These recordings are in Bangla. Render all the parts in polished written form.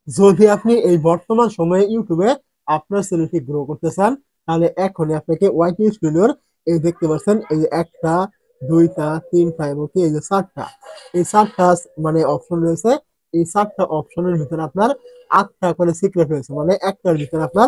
যদি আপনি এই বর্তমান সময়ে ইউটিউবে আপনার চ্যানেলটি গ্রো করতে চান, তাহলে এখনই আপনাকে ওয়াইটি স্টুডিওর এই দেখতে পাচ্ছেন এই যে একটা, দুইটা, তিনটা এবং কি এই যে চারটা, এই চারটা মানে অপশন রয়েছে। এই চারটা অপশনের ভিতরে আপনার আটটা করে সিক্রেট রয়েছে, মানে একটার ভিতরে আপনার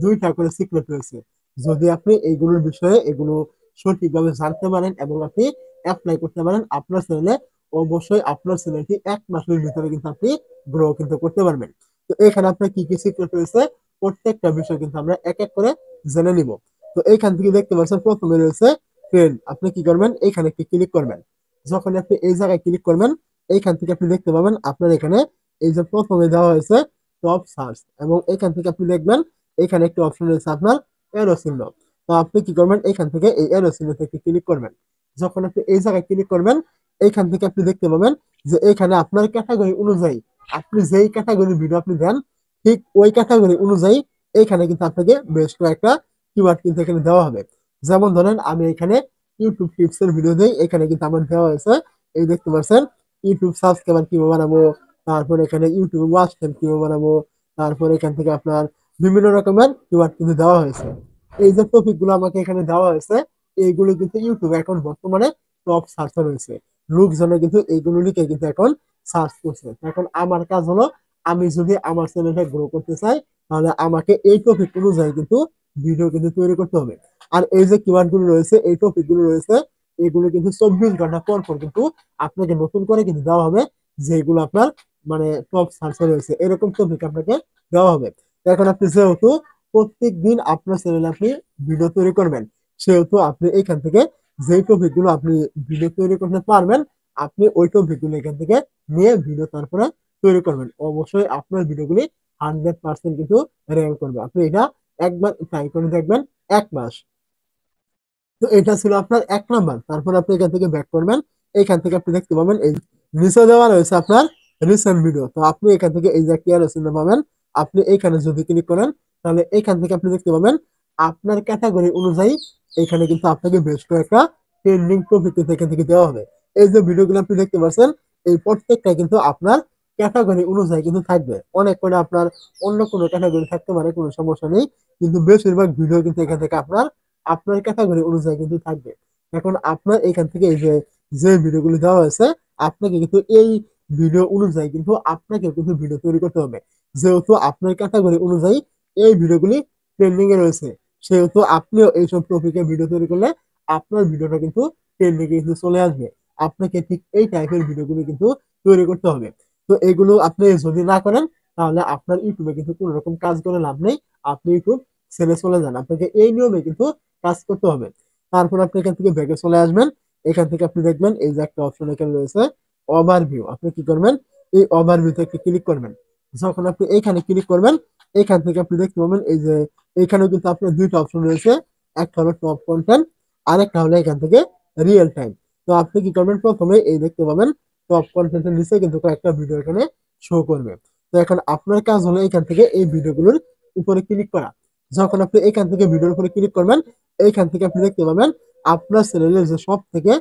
দুইটা করে সিক্রেট রয়েছে। যদি আপনি এইগুলোর বিষয়ে এগুলো সঠিকভাবে জানতে পারেন এবং আপনি অ্যাপ্লাই করতে পারেন আপনার চ্যানেলে, অবশ্যই আপনার চ্যানেলটি 1 মাসের ভিতরে কিন্তু আপনি গ্রো কিন্তু করতে পারবেন। তো এখানে আপনার কি কি সিক্রেট রয়েছে প্রত্যেকটা বিষয় কিন্তু আমরা এক এক করে জেনে নিব। তো এইখান থেকে দেখতে পাচ্ছেন প্রথমে রয়েছে ট্রেন্ড। আপনি কি করবেন, এইখানে একটি ক্লিক করবেন। যখন আপনি এই জায়গায় ক্লিক করবেন, এইখান থেকে আপনি দেখতে পাবেন আপনার এখানে এই যে প্রথমে দেওয়া হয়েছে টপ সার্চ, এবং এখান থেকে আপনি দেখবেন এখানে একটি অপশন রয়েছে আপনার এরো চিহ্ন। তো আপনি কি করবেন, এখান থেকে এই এরো চিহ্নতে একটি ক্লিক করবেন। যখন আপনি এই জায়গায় ক্লিক করবেন, এইখান থেকে আপনি দেখতে পাবেন যে এখানে আপনার ক্যাটাগরি অনুযায়ী আপনি যেই ক্যাটাগরির ভিডিও আপনি দেন, ঠিক ওই ক্যাটাগরি অনুযায়ী এখানে কিন্তু আপনাকে বেশ কয়েকটা কিওয়ার্ড কিন্তু এখানে দেওয়া হবে। যেমন ধরেন আমি এখানে ইউটিউব টিপস এর ভিডিও দেই, এখানে কিন্তু আমার দেওয়া হয়েছে এই দেখতে পাচ্ছেন ইউটিউব সাবস্ক্রাইবার কিভাবে বানাবো, তারপর এখানে ইউটিউব ওয়াচ টাইম কিভাবে বানাবো, তারপর এখান থেকে আপনার বিভিন্ন রকমের কিওয়ার্ড কিন্তু দেওয়া হয়েছে। এই যে টপিক গুলো আমাকে এখানে দেওয়া হয়েছে, এইগুলো কিন্তু ইউটিউব এখন বর্তমানে টপ সার্চে রয়েছে। লোকজনে কিন্তু এইগুলো লিখে কিন্তু এখন সার্চ করছে। এখন আমার কাজ হলো, আমি যদি আমার চ্যানেলটা গ্রো করতে চাই, তাহলে আমাকে এই টপিক অনুযায়ী কিন্তু ভিডিও কিন্তু তৈরি করতে হবে। আর এই যে কিওয়ার্ড গুলো রয়েছে, এই টপিক গুলো রয়েছে, এগুলো কিন্তু 24 ঘন্টা পর পর কিন্তু আপনাকে নতুন করে কিন্তু দেওয়া হবে, যেগুলো আপনার মানে টপ সার্চে রয়েছে এরকম টপিক আপনাকে দেওয়া হবে। এখন আপনি যেহেতু প্রত্যেক দিন আপনার চ্যানেলে আপনি ভিডিও তৈরি করবেন, সেহেতু আপনি এখান থেকে যে টপিক গুলো আপনি ভিডিও তৈরি করতে পারবেন, আপনি ওই টপিক গুলো এখান থেকে নিয়ে ভিডিও তারপরে তৈরি করবেন। অবশ্যই আপনার ভিডিওগুলি 100% কিন্তু র্যাঙ্ক করবে। আপনি এটা একবার ট্রাই করে দেখবেন 1 মাস। তো এটা ছিল আপনার 1 নাম্বার। তারপর আপনি এখান থেকে ব্যাক করবেন। এখান থেকে আপনি দেখতে পাবেন এই নিচে দেওয়া রয়েছে আপনার রিসেন্ট ভিডিও। তো আপনি এখান থেকে এই যে কেয়ার চিহ্ন পাবেন, আপনি এখানে যদি ক্লিক করেন, তাহলে এখান থেকে আপনি দেখতে পাবেন আপনার ক্যাটাগরি অনুযায়ী এখানে কিন্তু আপনাকে বেশ কয়েকটা ট্রেন্ডিং টপিক কিন্তু এখান থেকে দেওয়া হবে। এই যে ভিডিওগুলো আপনি দেখতে পাচ্ছেন, এই প্রত্যেকটা কিন্তু আপনার ক্যাটাগরি অনুযায়ী কিন্তু থাকবে। অনেক করে আপনার অন্য কোনো ক্যাটাগরি থাকতে পারে, কোনো সমস্যা নেই, কিন্তু বেশিরভাগ ভিডিও কিন্তু এখান থেকে আপনার আপনার ক্যাটাগরি অনুযায়ী কিন্তু থাকবে। এখন আপনার এখান থেকে এই যে যে ভিডিওগুলো দেওয়া হয়েছে, আপনাকে কিন্তু এই ভিডিও অনুযায়ী কিন্তু আপনাকে কিন্তু ভিডিও তৈরি করতে হবে। যেহেতু আপনার ক্যাটাগরি অনুযায়ী এই ভিডিওগুলি ট্রেন্ডিং এ রয়েছে, সেহেতু আপনিও এইসব টপিকে ভিডিও তৈরি করলে আপনার ভিডিওটা কিন্তু ট্রেন্ডিং এ কিন্তু চলে আসবে। আপনাকে ঠিক এই টাইপের ভিডিওগুলো কিন্তু তৈরি করতে হবে। তো এগুলো আপনি যদি না করেন, তাহলে আপনার ইউটিউবে কিন্তু কোনো রকম কাজ করে লাভ নেই। আপনি ইউটিউব ছেড়ে চলে যান, আপনাকে এই নিয়মে কিন্তু কাজ করতে হবে। তারপর আপনি এখান থেকে ব্যাকে চলে আসবেন। এখান থেকে আপনি দেখবেন এই যে একটা অপশন এখানে রয়েছে ওভারভিউ। আপনি কি করবেন, এই ওভারভিউতে একটি ক্লিক করবেন। যখন আপনি এইখানে ক্লিক করবেন, এখান থেকে আপনি দেখতে পাবেন এই যে এইখানেও কিন্তু আপনার দুইটা অপশন রয়েছে, একটা হলো টপ কন্টেন্ট, আরেকটা হলো এখান থেকে রিয়েল টাইম। তো আপনি কি করবেন, প্রথমে এই দেখতে পাবেন টপ কন্টেন্টের নিচে কিন্তু কয়েকটা ভিডিও এখানে শো করবে। তো এখন আপনার কাজ হলো এখান থেকে এই ভিডিওগুলোর উপরে ক্লিক করা। যখন আপনি এখান থেকে ভিডিওর উপরে ক্লিক করবেন, এইখান থেকে আপনি দেখতে পাবেন আপনার চ্যানেলে যে সব থেকে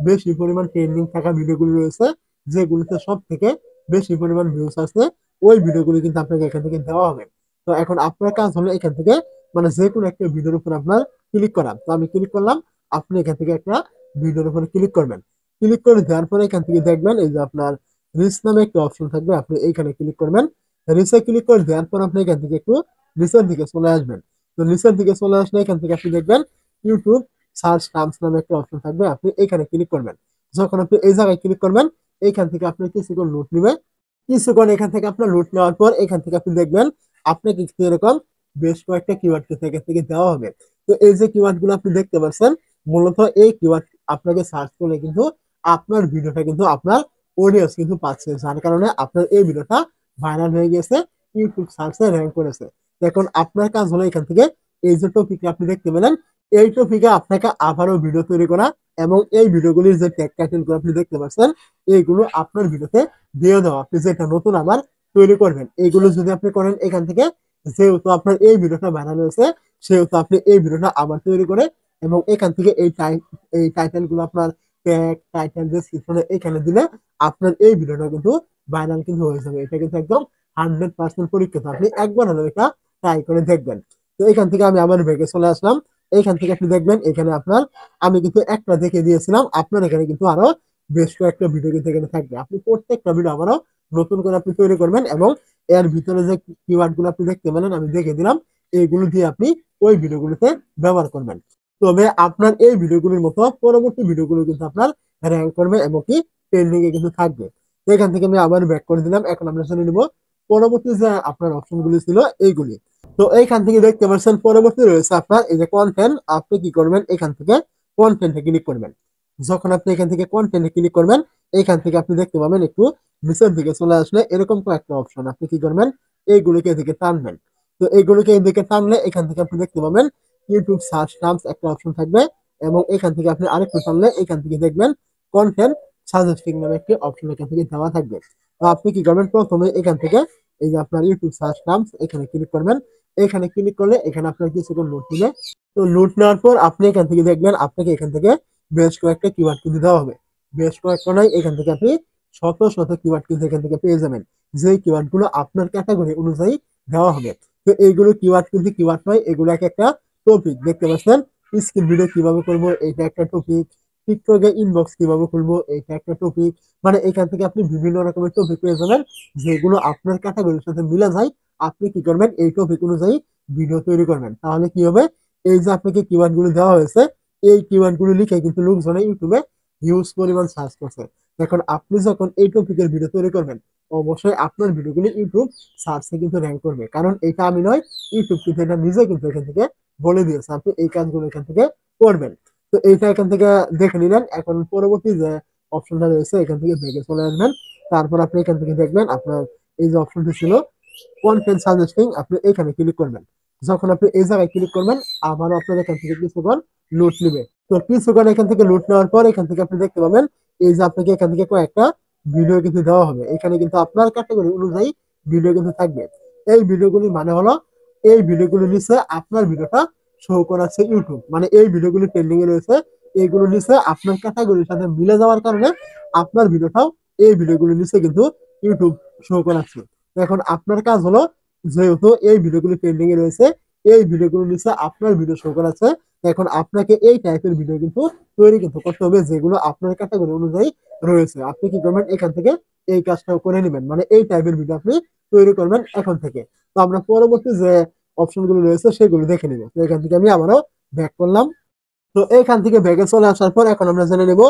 বেশি পরিমাণ ট্রেন্ডিং থাকা ভিডিওগুলো রয়েছে, যেগুলোতে সব থেকে বেশি পরিমাণ ভিউজ আছে, ওই ভিডিওগুলো কিন্তু আপনাকে এখান থেকে দেওয়া হবে। তো এখন আপনার কাজ হলো এখান থেকে মানে যে কোনো একটা ভিডিওর উপর আপনার ক্লিক করা। তো আমি ক্লিক করলাম, আপনি এখান থেকে একটা ভিডিওর উপরে ক্লিক করবেন। ক্লিক করে দেওয়ার পরে এখান থেকে দেখবেন এই যে আপনার রিচ নামে একটা অপশন থাকবে, আপনি এইখানে ক্লিক করবেন। রিচে ক্লিক করে দেওয়ার পর আপনি এখান থেকে একটু নিচের দিকে চলে আসবেন। তো নিচের দিকে চলে আসলে এখান থেকে আপনি দেখবেন ইউটিউব সার্চ টার্মস নামে একটা অপশন থাকবে, আপনি এখানে ক্লিক করবেন। যখন আপনি এই জায়গায় ক্লিক করবেন, এইখান থেকে আপনি কিছুক্ষণ লোড নেবে। কিছুক্ষণ এখান থেকে আপনার লোড নেওয়ার পর এখান থেকে আপনি দেখবেন আপনাকে কিন্তু এরকম বেশ কয়েকটা কিওয়ার্ড কিন্তু এখান থেকে দেওয়া হবে। তো এই যে কিওয়ার্ড গুলো আপনি দেখতে পাচ্ছেন, মূলত এই কিওয়ার্ড আপনাকে সার্চ করলে কিন্তু আপনার ভিডিওটা কিন্তু আপনার অডিয়েন্স কিন্তু পাচ্ছে, যার কারণে আপনার এই ভিডিওটা ভাইরাল হয়ে গেছে, ইউটিউব সার্চে র্যাঙ্ক করেছে। এখন আপনার কাজ হলো এখান থেকে এই যে টপিক আপনি দেখতে পেলেন, এই টপিকে আপনাকে আবারও ভিডিও তৈরি করা, এবং এই ভিডিওগুলির যে ট্যাগ টাইটেল গুলো আপনি দেখতে পাচ্ছেন, এইগুলো আপনার ভিডিওতে দিয়ে দেওয়া। আপনি যেটা নতুন আবার তৈরি করবেন, এইগুলো যদি আপনি করেন এখান থেকে, যেহেতু আপনার এই ভিডিওটা বানানো হয়েছে, সেহেতু আপনি এই ভিডিওটা আবার তৈরি করে এবং এখান থেকে এই টাইটেল গুলো আপনার ট্যাগ টাইটেল ডেসক্রিপশনে এখানে দিলে আপনার এই ভিডিওটা কিন্তু ভাইরাল কিন্তু হয়ে যাবে। এটা কিন্তু একদম 100% পরীক্ষিত। আপনি একবার হলেও এটা ট্রাই করে দেখবেন। তো এখান থেকে আমি আবার ব্যাকে চলে আসলাম। এইখান থেকে আপনি দেখবেন এখানে আপনার আমি কিন্তু একটা দেখে দিয়েছিলাম। আপনার এখানে কিন্তু আরো বেশ কয়েকটা ভিডিও কিন্তু এখানে থাকবে। আপনি প্রত্যেকটা ভিডিও আবারও নতুন করে আপনি তৈরি করবেন এবং এর ভিতরে যে কিওয়ার্ড গুলো আপনি দেখতে পেলেন আমি দেখে দিলাম, এইগুলো দিয়ে আপনি ওই ভিডিওগুলোতে ব্যবহার করবেন। তবে আপনার এই ভিডিওগুলোর মতো পরবর্তী ভিডিওগুলো কিন্তু আপনার র্যাঙ্ক করবে এবং কি ট্রেন্ডিং এ কিন্তু থাকবে। তো এখান থেকে আমি আবার ব্যাক করে দিলাম। এখন আমরা শুনে নিব পরবর্তী যে আপনার অপশনগুলি ছিল এইগুলি। তো এইখান থেকে দেখতে পাচ্ছেন পরবর্তী রয়েছে আপনার এই যে কন্টেন্ট। আপনি কি করবেন, এখান থেকে কন্টেন্টে ক্লিক করবেন। যখন আপনি এখান থেকে কন্টেন্টে ক্লিক করবেন, এইখান থেকে আপনি দেখতে পাবেন একটু নিচের দিকে চলে আসলে এরকম কয়েকটা অপশন। আপনি কি করবেন, এইগুলোকে এদিকে টানবেন। তো এইগুলোকে এদিকে টানলে এখান থেকে আপনি দেখতে পাবেন ইউটিউব সার্চ টার্মস একটা অপশন থাকবে এবং এখান থেকে আপনি আরেকটু টানলে এখান থেকে দেখবেন কন্টেন্ট সাজেস্টিং নামে একটি অপশন এখান থেকে দেওয়া থাকবে। তো আপনি কি করবেন, প্রথমে এখান থেকে এই যে আপনার ইউটিউব সার্চ টার্মস এখানে ক্লিক করবেন। এখানে ক্লিক করলে এখানে আপনার কিছুক্ষণ নোট দিবে। তো নোট নেওয়ার পর আপনি এখান থেকে দেখবেন আপনাকে এখান থেকে বেশ কয়েকটা কিওয়ার্ড কিন্তু দেওয়া হবে। বেশ কয়েকটা নয়, এখান থেকে আপনি শত শত কিওয়ার্ড কিন্তু এখান থেকে পেয়ে যাবেন, যে কিওয়ার্ড গুলো আপনার ক্যাটাগরি অনুযায়ী দেওয়া হবে। তো এইগুলো কিওয়ার্ড কিন্তু কিওয়ার্ড নয়, এগুলো এক একটা টপিক। দেখতে পাচ্ছেন স্ক্রিন ভিডিও কিভাবে করবো এটা একটা টপিক, টিকটকে ইনবক্স কিভাবে খুলবো এটা একটা টপিক। মানে এখান থেকে আপনি বিভিন্ন রকমের টপিক পেয়ে যাবেন যেগুলো আপনার ক্যাটাগরির সাথে মিলে যায়। আপনি কি করবেন, এই টপিক অনুযায়ী ভিডিও তৈরি করবেন। তাহলে কি হবে, এই যে আপনাকে কিওয়ার্ড গুলো দেওয়া হয়েছে এই কিওয়ার্ড গুলো লিখে কিন্তু লোকজনে ইউটিউবে হিউজ পরিমাণ সার্চ করছে। এখন আপনি যখন এই টপিকের ভিডিও তৈরি করবেন অবশ্যই আপনার ভিডিওগুলি ইউটিউব সার্চে কিন্তু র্যাঙ্ক করবে। কারণ এটা আমি নয়, ইউটিউব কিন্তু এটা নিজে কিন্তু এখান থেকে বলে দিয়েছে আপনি এই কাজগুলো এখান থেকে করবেন। তো এইটা এখান থেকে দেখে নিলেন। এখন পরবর্তী যে অপশনটা রয়েছে এখান থেকে ব্যাকে চলে আসবেন। তারপর আপনি এখান থেকে দেখবেন আপনার এই যে অপশনটি ছিল কন্টেন্ট সাজেস্টিং, আপনি এখানে ক্লিক করবেন। যখন আপনি এই জায়গায় ক্লিক করবেন আবারও আপনার এখান থেকে কিছুক্ষণ লুট নিবে। তো কিছুক্ষণ এখান থেকে লুট নেওয়ার পর এখান থেকে আপনি দেখতে পাবেন এই যে আপনাকে এখান থেকে কয়েকটা ভিডিও কিন্তু দেওয়া হবে। এখানে কিন্তু আপনার ক্যাটাগরি অনুযায়ী ভিডিও কিন্তু থাকবে। এই ভিডিওগুলির মানে হলো এই ভিডিওগুলির নিচে আপনার ভিডিওটা শো করাচ্ছে ইউটিউব, মানে এই ভিডিওগুলি ট্রেন্ডিং এ রয়েছে, এইগুলো নিচে আপনার ক্যাটাগরির সাথে মিলে যাওয়ার কারণে আপনার ভিডিওটাও এই ভিডিওগুলির নিচে কিন্তু ইউটিউব শো করাচ্ছে। এখন আপনার কাজ হলো, যেহেতু এই ভিডিওগুলি ট্রেন্ডিং এ রয়েছে এই ভিডিওগুলোর নিচে আপনার ভিডিও শো করাচ্ছে, এখন আপনাকে এই টাইপের ভিডিও কিন্তু তৈরি কিন্তু করতে হবে যেগুলো আপনার ক্যাটাগরি অনুযায়ী রয়েছে। আপনি কি করবেন, এখান থেকে এই কাজটাও করে নেবেন, মানে এই টাইপের ভিডিও আপনি তৈরি করবেন এখন থেকে। তো আমরা পরবর্তী যে অপশন গুলো রয়েছে সেগুলো দেখে নিব। তো এখান থেকে আমি আবারও ব্যাক করলাম। তো এইখান থেকে ব্যাকে চলে আসার পর এখন আমরা জেনে নেব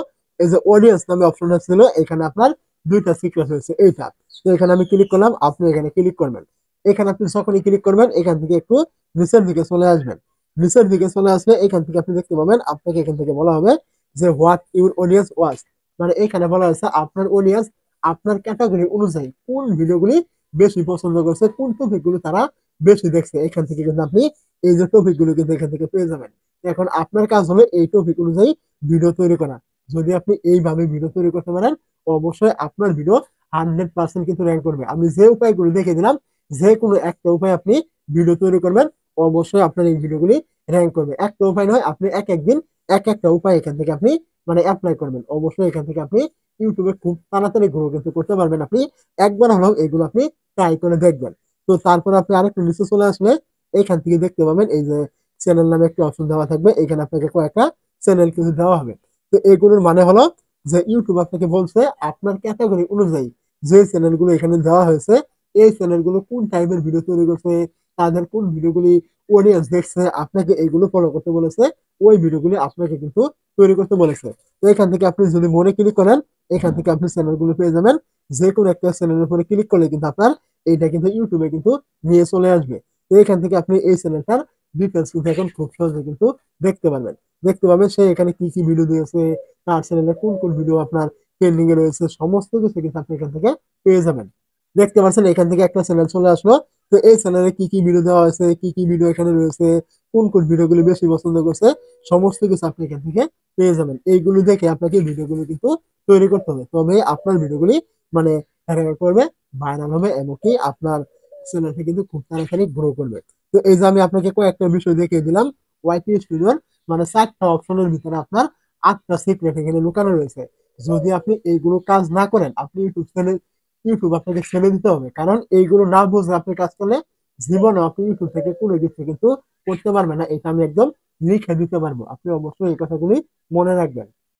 এই যে অডিয়েন্স নামে অপশনটা ছিল, এখানে আপনার দুইটা সিক্রেট হয়েছে এইটা। তো এখানে আমি ক্লিক করলাম, আপনি এখানে ক্লিক করবেন। এখানে আপনি যখনই ক্লিক করবেন এখান থেকে একটু নিচের দিকে চলে আসবেন। নিচের দিকে চলে আসলে এখান থেকে আপনি দেখতে পাবেন আপনাকে এখান থেকে বলা হবে যে হোয়াট ইউর অডিয়েন্স ওয়াচ, মানে এখানে বলা হয়েছে আপনার অডিয়েন্স আপনার ক্যাটাগরি অনুযায়ী কোন ভিডিওগুলি বেশি পছন্দ করছে, কোন টপিক গুলো তারা বেশি দেখছে। এখান থেকে কিন্তু আপনি এই যে টপিক গুলো কিন্তু এখান থেকে পেয়ে যাবেন। এখন আপনার কাজ হলো এই টপিক অনুযায়ী ভিডিও তৈরি করা। যদি আপনি এইভাবে ভিডিও তৈরি করতে পারেন অবশ্যই আপনার ভিডিও 100% কিন্তু র্যাঙ্ক করবে। আমি যে উপায়গুলো দেখে দিলাম যে কোনো একটা উপায় আপনি ভিডিও তৈরি করবেন অবশ্যই আপনার এই ভিডিওগুলি র্যাঙ্ক করবে। একটা উপায় নয়, আপনি এক একদিন এক একটা উপায় এখান থেকে আপনি মানে অ্যাপ্লাই করবেন। অবশ্যই এখান থেকে আপনি ইউটিউবে খুব তাড়াতাড়ি গ্রো কিন্তু করতে পারবেন। আপনি একবার হলেও এগুলো আপনি ট্রাই করে দেখবেন। তো তারপর আপনি আরেকটু নিচে চলে আসলে এখান থেকে দেখতে পাবেন এই যে চ্যানেল নামে একটি অপশন দেওয়া থাকবে, এখানে আপনাকে কয়েকটা চ্যানেল কিন্তু দেওয়া হবে। তো এগুলোর মানে হলো যে ইউটিউব আপনাকে বলছে আপনার ক্যাটাগরি অনুযায়ী যে চ্যানেলগুলো এখানে দেওয়া হয়েছে এই চ্যানেলগুলো কোন টাইপের ভিডিও তৈরি করছে, তাদের কোন ভিডিওগুলি অডিয়েন্স দেখছে, আপনাকে এইগুলো ফলো করতে বলেছে, ওই ভিডিওগুলি আপনাকে কিন্তু তৈরি করতে বলেছে। তো এখান থেকে আপনি যদি মনে ক্লিক করেন এখান থেকে আপনি চ্যানেলগুলো পেয়ে যাবেন। যে কোনো একটা চ্যানেলের উপরে ক্লিক করলে কিন্তু আপনার এইটা কিন্তু ইউটিউবে কিন্তু নিয়ে চলে আসবে। তো এখান থেকে আপনি এই চ্যানেলটার ডিটেলস কিন্তু এখন খুব সহজে কিন্তু দেখতে পারবেন। দেখতে পাবেন সে এখানে কি কি ভিডিও দিয়েছে, তার চ্যানেলে কোন কোন ভিডিও আপনার ট্রেন্ডিং এ রয়েছে, সমস্ত কিছু কিন্তু আপনি এখান থেকে পেয়ে যাবেন। দেখতে পাচ্ছেন এখান থেকে একটা চ্যানেল চলে আসলো। তো এই চ্যানেলে কি কি ভিডিও দেওয়া হয়েছে, কি কি ভিডিও এখানে রয়েছে, কোন কোন ভিডিওগুলো বেশি পছন্দ করছে, সমস্ত কিছু আপনি এখান থেকে পেয়ে যাবেন। এইগুলো দেখে আপনাকে ভিডিওগুলো কিন্তু তৈরি করতে হবে, তবে আপনার ভিডিওগুলি মানে করবে, ভাইরাল হবে এবং কি আপনার চ্যানেলটা কিন্তু খুব তাড়াতাড়ি গ্রো করবে। তো এই যে আমি আপনাকে কয়েকটা বিষয় দেখিয়ে দিলাম ওয়াইটি স্টুডিওর, মানে 4টা অপশনের ভিতরে আপনার 8টা সিক্রেট এখানে লুকানো রয়েছে। যদি আপনি এইগুলো কাজ না করেন আপনি ইউটিউব চ্যানেল ইউটিউব আপনাকে ছেড়ে দিতে হবে, কারণ এইগুলো না বুঝে আপনি কাজ করলে জীবনে আপনি ইউটিউব থেকে কোনো কিছু কিন্তু করতে পারবেন না। এটা আমি একদম লিখে দিতে পারবো, আপনি অবশ্যই এই কথাগুলি মনে রাখবেন।